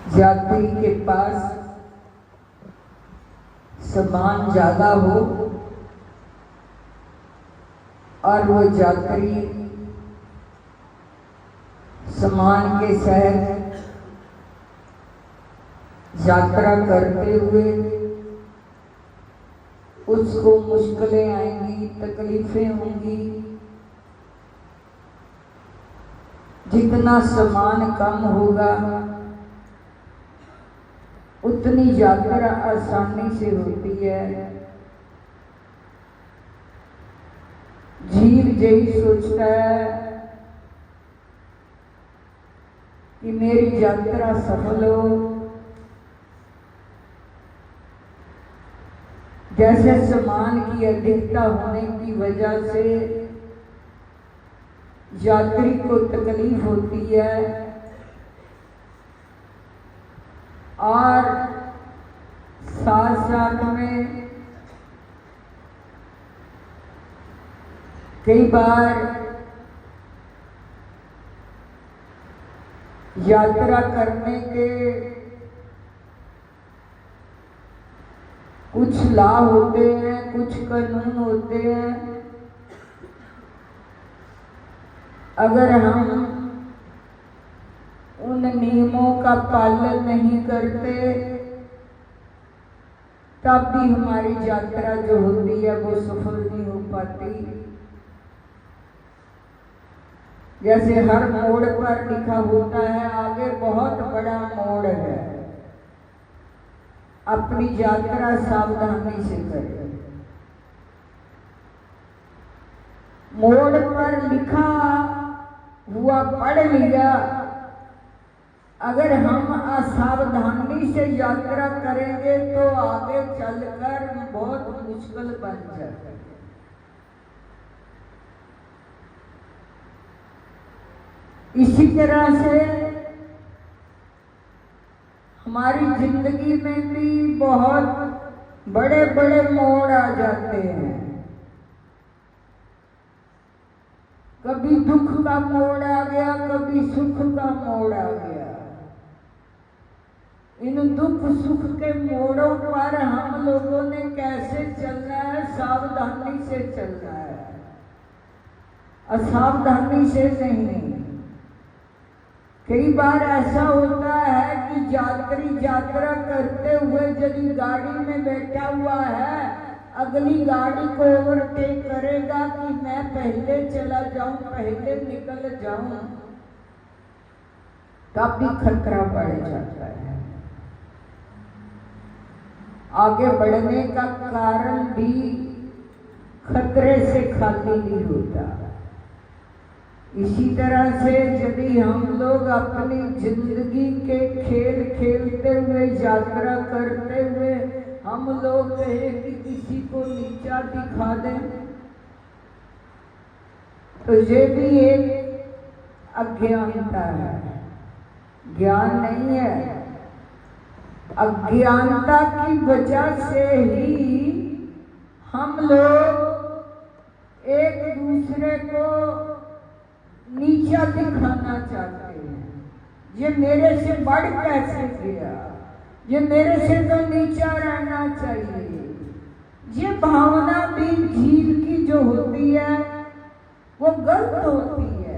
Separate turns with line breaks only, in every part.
यात्री के पास सामान ज्यादा हो और वो यात्री सामान के साथ यात्रा करते हुए उसको मुश्किलें आएंगी, तकलीफें होंगी। जितना सामान कम होगा उतनी यात्रा आसानी से होती है। जीव यही सोचता है कि मेरी यात्रा सफल हो। जैसे सामान की अधिकता होने की वजह से यात्री को तकलीफ होती है और साथ साथ में कई बार यात्रा करने के कुछ लाभ होते हैं, कुछ कानून होते हैं। अगर हम उन नियमों का पालन नहीं करते तब भी हमारी यात्रा जो होती है वो सफल नहीं हो पाती। जैसे हर मोड़ पर लिखा होता है आगे बहुत बड़ा मोड़ है, अपनी यात्रा सावधानी से करें। मोड़ पर लिखा हुआ पढ़ लिया, अगर हम असावधानी से यात्रा करेंगे तो आगे चलकर बहुत मुश्किल बन जाएगा। इसी तरह से हमारी जिंदगी में भी बहुत बड़े बड़े मोड़ आ जाते हैं। कभी दुख का मोड़ आ गया, कभी सुख का मोड़ आ गया। इन दुख सुख के मोड़ों पर हम लोगों ने कैसे चलना है? सावधानी से चलना है, असावधानी से नहीं। कई बार ऐसा होता है कि यात्री यात्रा करते हुए यदि गाड़ी में बैठा हुआ है, अगली गाड़ी को ओवरटेक करेगा कि मैं पहले चला जाऊं, पहले निकल जाऊं, तब भी खतरा बढ़ जाता है। आगे बढ़ने का कारण भी खतरे से खाली नहीं होता। इसी तरह से यदि हम लोग अपनी जिंदगी के खेल खेलते हुए, यात्रा करते हुए हम लोग कहें कि किसी को नीचा दिखा दें, तो ये भी एक अज्ञानता है, ज्ञान नहीं है। अज्ञानता की वजह से ही हम लोग एक दूसरे को नीचा दिखाना चाहते हैं। ये मेरे से बढ़ कैसे गया, ये मेरे से तो नीचा रहना चाहिए। ये भावना भी जीव की जो होती है वो गलत होती है।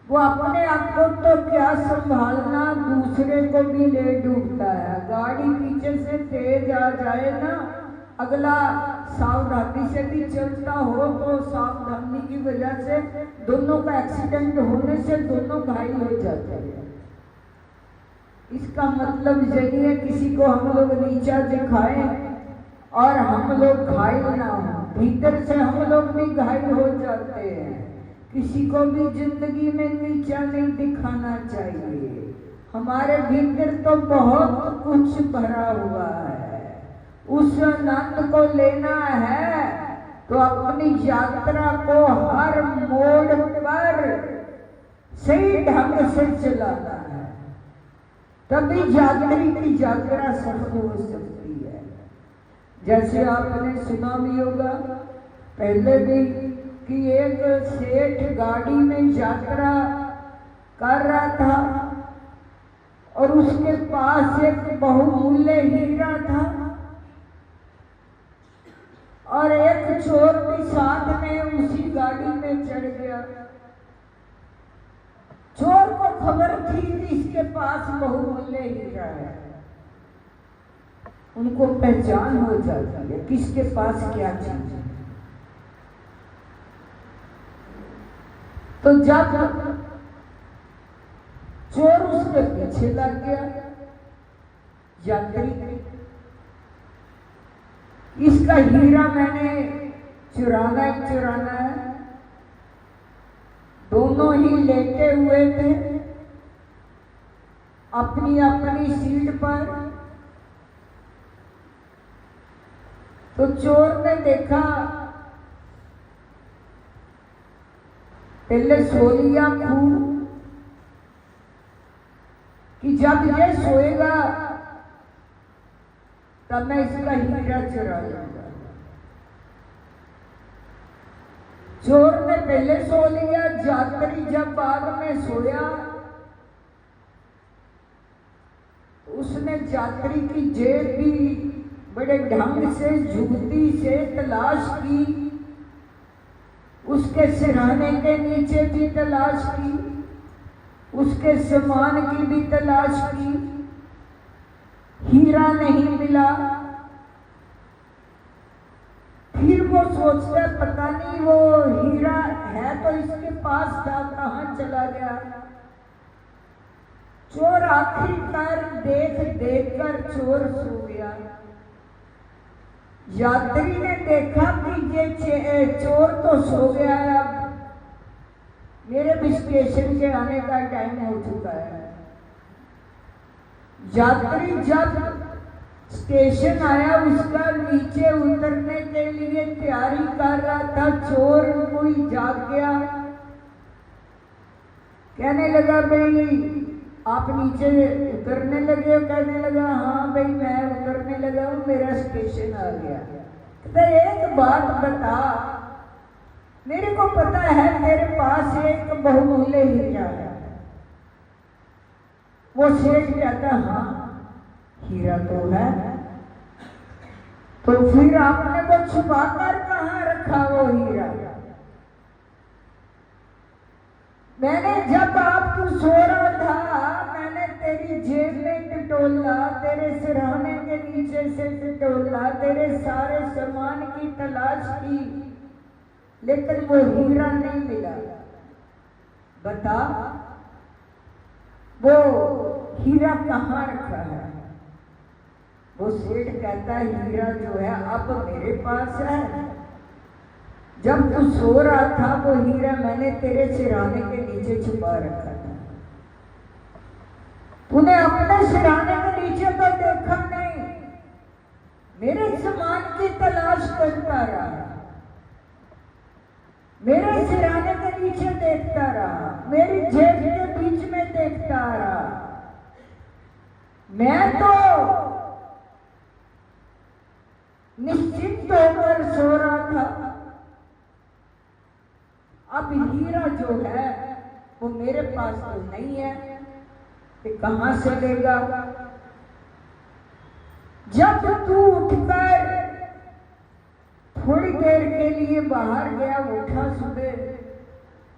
वो अपने आप को तो क्या संभालना, दूसरे को भी ले डूबता है। गाड़ी पीछे से तेज आ जाए ना, अगला सावधानी से भी चलता हो तो सावधानी की वजह से दोनों का एक्सीडेंट होने से दोनों घायल हो जाते हैं। इसका मतलब यही है किसी को हम लोग नीचा दिखाएं और हम लोग घायल ना हो। भीतर से हम लोग भी घायल हो जाते हैं। किसी को भी जिंदगी में नीचा नहीं दिखाना चाहिए। हमारे भीतर तो बहुत कुछ भरा हुआ है, उस आनंद को लेना है तो अपनी यात्रा को हर मोड़ पर सही ढंग से चलाना है, तभी यात्री की यात्रा सफल हो सकती है। जैसे आपने सुना भी होगा पहले भी कि एक सेठ गाड़ी में यात्रा कर रहा था और उसके पास एक बहुमूल्य हीरा था और एक चोर भी साथ में उसी गाड़ी में चढ़ गया। चोर को खबर थी कि इसके पास बहुमूल्य हीरा है, उनको पहचान हो जाती है किसके पास क्या चीज है। तो जब चोर उसके पीछे लग गया, यात्री इसका हीरा मैंने चुराना है। दोनों ही लेटे हुए थे अपनी अपनी सीट पर। तो चोर ने देखा, पहले सो लिया खूब कि जब ये सोएगा तब मैं इसका हीरा चुरा लूंगा। चोर ने पहले सो लिया, यात्री जब बाद में सोया उसने यात्री की जेब भी बड़े ढंग से जुगती से तलाश की, उसके सिरहाने के नीचे भी तलाश की, उसके सामान की भी तलाश की, हीरा नहीं मिला। फिर वो सोचता है पता नहीं वो हीरा है तो इसके पास था, कहाँ चला गया। चोर आखिरकार देख कर चोर सो गया। यात्री ने देखा कि ये चोर तो सो गया है, अब मेरे भी स्टेशन के आने का टाइम हो चुका है। यात्री जब स्टेशन आया उसका नीचे उतरने के लिए तैयारी कर रहा था, चोर कोई जाग गया, कहने लगा भाई आप नीचे उतरने लगे हो? कहने लगा हाँ भाई मैं उतरने लगा हूँ, मेरा स्टेशन आ गया। तो एक बात बता, मेरे को पता है तेरे पास एक बहुमूल्य हीरा है। वो सेठ कहता हाँ हीरा तो है। तो फिर आपने वो छुपा कर कहाँ रखा वो हीरा? मैंने जब आप तू सो रहा था मैंने तेरी जेब में टटोला, तेरे सिरहाने के नीचे से टटोला, तेरे सारे सामान की तलाश की, लेकिन वो हीरा नहीं मिला। बता वो हीरा कहाँ रखा है? वो सेठ कहता है हीरा जो है अब मेरे पास है, जब तू सो रहा था वो हीरा मैंने तेरे सिरहाने के नीचे छुपा रखा था। तूने अपने सिरहाने के नीचे तो देखा नहीं, मेरे सामान की तलाश करता रहा, मेरे सिरहाने के नीचे देखता रहा, मेरी जेब के बीच में देखता रहा। मैं तो निश्चिंत होकर सो रहा था, अब हीरा जो है वो मेरे पास तो नहीं है, कि कहां से लेगा? जब तू उठकर थोड़ी देर के लिए बाहर गया, उठा सुबह,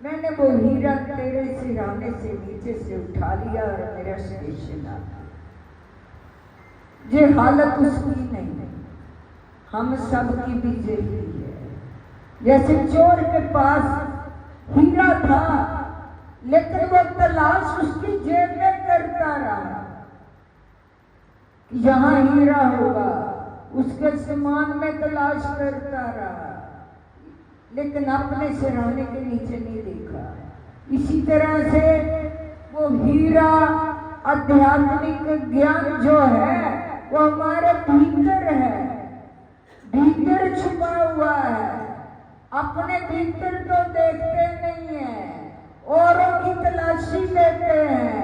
मैंने वो हीरा तेरे सिरहाने से नीचे से उठा लिया और मेरा स्टेशन आ गया। ये हालत उसकी नहीं, हम सब की भी यही है। जैसे चोर के पास हीरा था लेकिन वो तलाश उसकी जेब में करता रहा, यहाँ हीरा होगा, उसके सामान में तलाश करता रहा, लेकिन अपने सिरहाने के नीचे नहीं देखा। इसी तरह से वो हीरा आध्यात्मिक ज्ञान जो है वो हमारे भीतर है, भीतर छुपा हुआ है। अपने भीतर तो देखते नहीं है, औरों की तलाशी लेते हैं,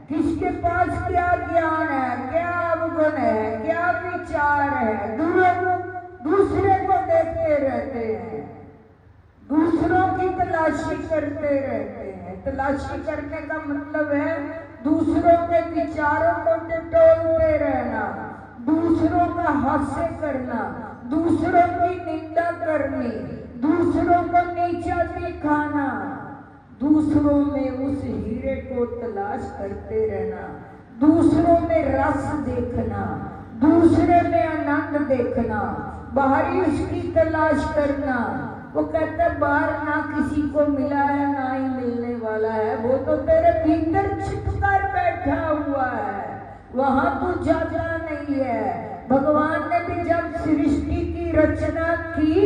किसके पास क्या ज्ञान है, क्या अवगुण है, क्या विचार है, दूसरे को देखते रहते हैं, दूसरों की तलाशी करते रहते हैं। तलाशी करने का मतलब है दूसरों के विचारों को टटोलते रहना, दूसरों का हास्य करना, दूसरों की निंदा करनी, दूसरों को नीचा दिखाना, दूसरों में उस हीरे को तलाश करते रहना, दूसरों में रस देखना, दूसरे में आनंद देखना, बाहरी उसकी तलाश करना। वो कहता बाहर ना किसी को मिला है ना ही मिलने वाला है, वो तो तेरे भीतर छिपकर बैठा हुआ है, वहां तो जाता नहीं है। भगवान ने भी जब सृष्टि की रचना की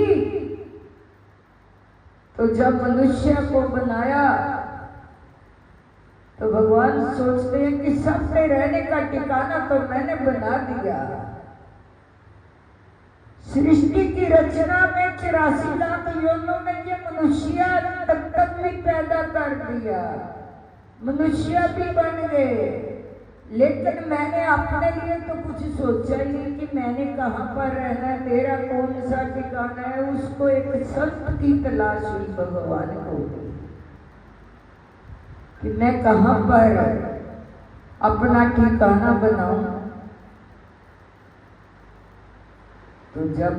तो जब मनुष्य को बनाया तो भगवान सोचते हैं कि सबसे रहने का ठिकाना तो मैंने बना दिया। सृष्टि की रचना में 84 लाख योनियों में ये मनुष्य तक भी पैदा कर दिया, मनुष्य भी बन गए, लेकिन मैंने अपने लिए तो कुछ सोचा ही नहीं कि मैंने कहाँ पर रहना है, मेरा कौन सा ठिकाना है। उसको एक संत की तलाश हुई भगवान को कि मैं कहाँ पर अपना ठिकाना बनाऊं। तो जब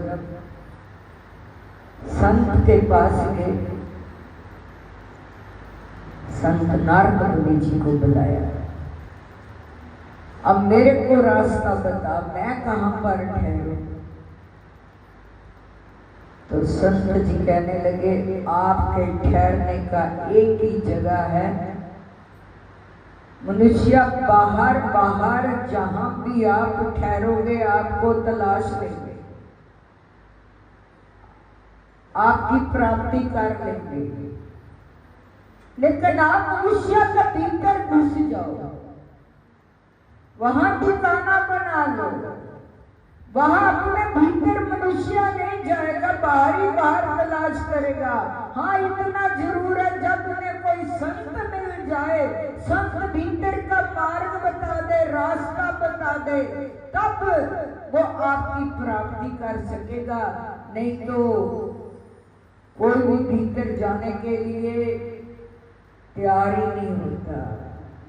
संत के पास गए, संत नारद मुनि जी को बुलाया, अब मेरे को रास्ता बता, मैं कहाँ पर ठहरूं। तो संत जी कहने लगे आपके ठहरने का एक ही जगह है, मनुष्य बाहर बाहर जहां भी आप ठहरोगे आपको तलाश लेंगे, आपकी प्राप्ति कर लेंगे, लेकिन आप मनुष्य के भीतर घुस जाओ, वहां ठिकाना बना लो, वहां अपने भीतर मनुष्य नहीं जाएगा, बाहरी बाहर तलाश करेगा। हाँ इतना जरूर है जब उन्हें कोई संत मिल जाए, संत भीतर का मार्ग बता दे, रास्ता बता दे, तब वो आपकी प्राप्ति कर सकेगा। नहीं तो कोई भी भीतर जाने के लिए तैयार ही नहीं होता,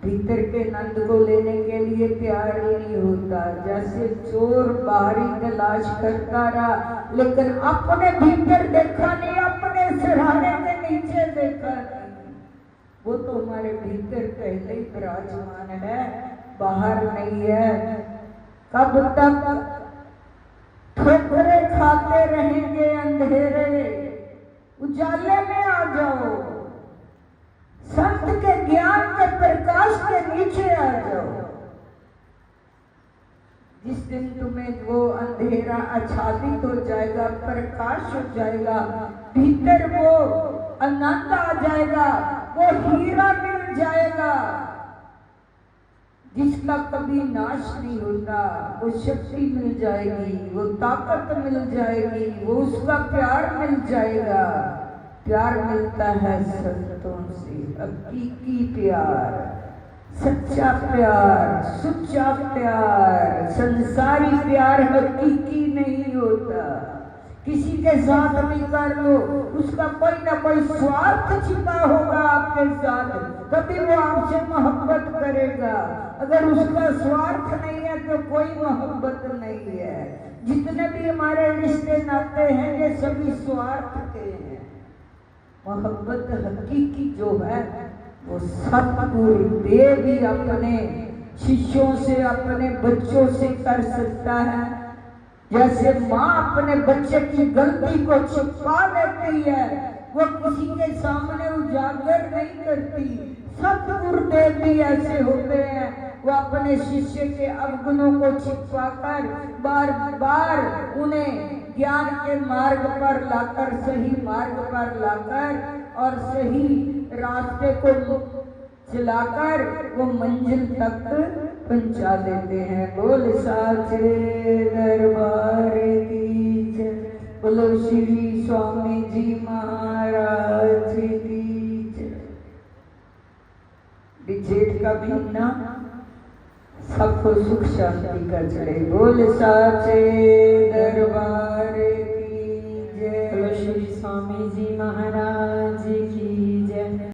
भीतर के नंद को लेने के लिए तैयार ही नहीं होता। जैसे चोर बाहरी तलाश करता रहा लेकिन अपने भीतर देखा नहीं, अपने सिरहाने के नीचे देखा नहीं, वो तो हमारे भीतर पहले ही विराजमान है, बाहर नहीं है। कब तक ठोकरे खाते रहेंगे अंधेरे, उजाले में आ जाओ, संत के ज्ञान के प्रकाश के नीचे आ जाओ। जिस दिन तुम्हें वो अंधेरा आच्छादित हो जाएगा, प्रकाश हो जाएगा, भीतर वो आनंद आ जाएगा, वो हीरा मिल जाएगा जिसका कभी नाश नहीं होता, वो शक्ति मिल जाएगी, वो ताकत मिल जाएगी, वो उसका प्यार मिल जाएगा। प्यार मिलता है संतों से, हकीकी प्यार, सच्चा प्यार, सुच्चा प्यार। संसारी प्यार हकीकी नहीं होता, किसी के साथ भी कर लो उसका कोई ना कोई स्वार्थ छिपा होगा आपके साथ, तभी वो आपसे मोहब्बत करेगा। अगर उसका स्वार्थ नहीं है तो कोई मोहब्बत नहीं है। जितने भी हमारे रिश्ते नाते हैं ये सभी स्वार्थ के हैं। मोहब्बत हकीकी जो है वो सतगुरुदेव ही अपने शिष्यों से, अपने बच्चों से कर सकता है। जैसे माँ अपने बच्चे की गलती को छुपा लेती है, वो किसी के सामने उजागर नहीं करती। सतगुरुदेव भी ऐसे होते हैं, वो अपने शिष्य के अवगुणों को छिपाकर बार बार उन्हें ज्ञान के मार्ग पर लाकर, सही मार्ग पर लाकर और सही रास्ते को चलाकर वो मंजिल तक पहुंचा देते हैं। बोल साचे दरबार की जय, बोलो श्री स्वामी जी महाराज की जय। जेठ का महीना सबको सुख शांति का चढ़े। बोल साचे दरबार की जय, बोलो श्री स्वामी जी महाराज